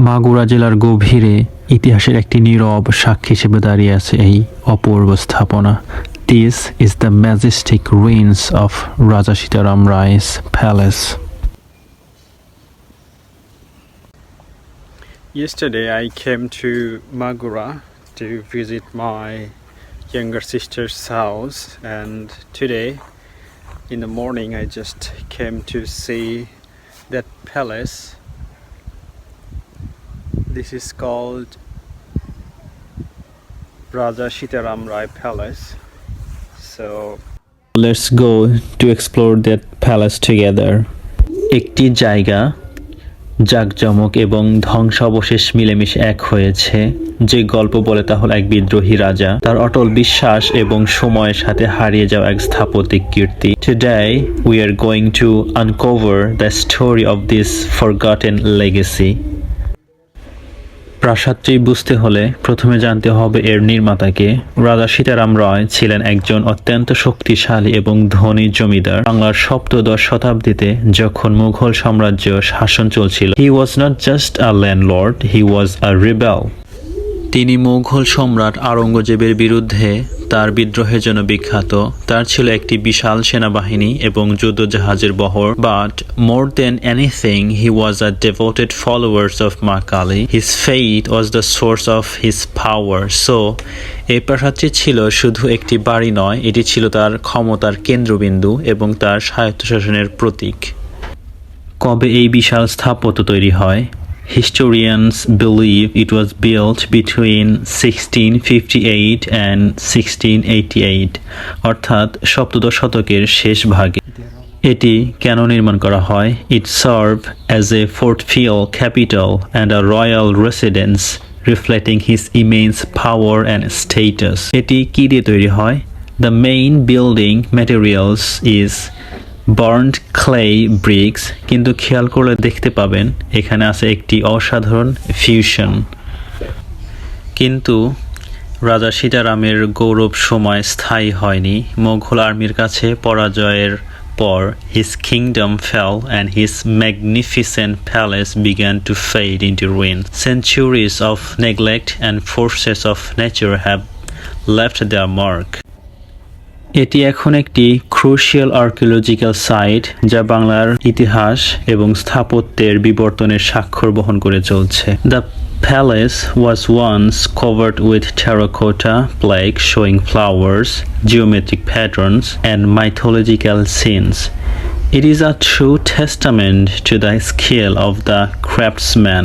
মাগুরা জেলার গভীরে ইতিহাসের একটি নীরব সাক্ষী হিসেবে দাঁড়িয়ে আছে এই অপূর্ব স্থাপনা। This is the majestic ruins of Raja Sitaram Rai's palace. Yesterday I came to Magura to visit my younger sister's house, and today in the morning I just came to see that palace. This is called Raja Sitaram Rai Palace. So Let's go to explore that palace together. একটি জায়গা জাঁকজমক এবং ধ্বংসাবশেষ মিলেমিশে এক হয়েছে। যে গল্প বলে তা হল এক বিদ্রোহী রাজা, তার অটল বিশ্বাস এবং সময়ের সাথে হারিয়ে যাওয়া এক স্থাপত্যিক কীর্তি। Today we are going to uncover the story of this forgotten legacy. প্রাসাদটি বুঝতে হলে প্রথমে জানতে হবে এর নির্মাতাকে। রাজা সীতারাম রায় ছিলেন একজন অত্যন্ত শক্তিশালী এবং ধনী জমিদার। বাংলার সপ্তদশ শতাব্দীতে যখন মুঘল সাম্রাজ্য শাসন চলছিল, he was not just a landlord, he was a rebel. তিনি মুঘল সম্রাট আওরঙ্গজেবের বিরুদ্ধে তার বিদ্রোহের জন্য বিখ্যাত। তার ছিল একটি বিশাল সেনাবাহিনী এবং যুদ্ধজাহাজের বহর। But more than anything he was a devoted followers of মা Kali. His faith was the source of his power. So এই প্রাসাদটি ছিল শুধু একটি বাড়ি নয়, এটি ছিল তার ক্ষমতার কেন্দ্রবিন্দু এবং তার স্বায়ত্তশাসনের প্রতীক। কবে এই বিশাল স্থাপত্য তৈরি হয়? Historians believe it was built between 1658 and 1688, অর্থাৎ সপ্তদশ শতকের শেষ ভাগে। এটি কেন নির্মাণ করা হয়? It served as a fortified capital and a royal residence, reflecting his immense power and status. এটি কি দিয়ে তৈরি হয়? The main building materials is burned clay bricks, কিন্তু খেয়াল করলে দেখতে পাবেন এখানে আছে একটি অসাধারণ ফিউশন। কিন্তু রাজা সীতারামের গৌরব সময় স্থায়ী হয়নি। মোগল আর্মির কাছে পরাজয়ের পর his kingdom fell and his magnificent palace began to fade into ruin. Centuries of neglect and forces of nature have left their mark. এটি এখন একটি ক্রুশিয়াল আর্কিওলজিক্যাল সাইট, যা বাংলার ইতিহাস এবং স্থাপত্যের বিবর্তনের স্বাক্ষর বহন করে চলছে। The palace was once covered with terracotta plaque showing flowers, geometric patterns and mythological scenes. It is a true testament to the skill of the craftsman.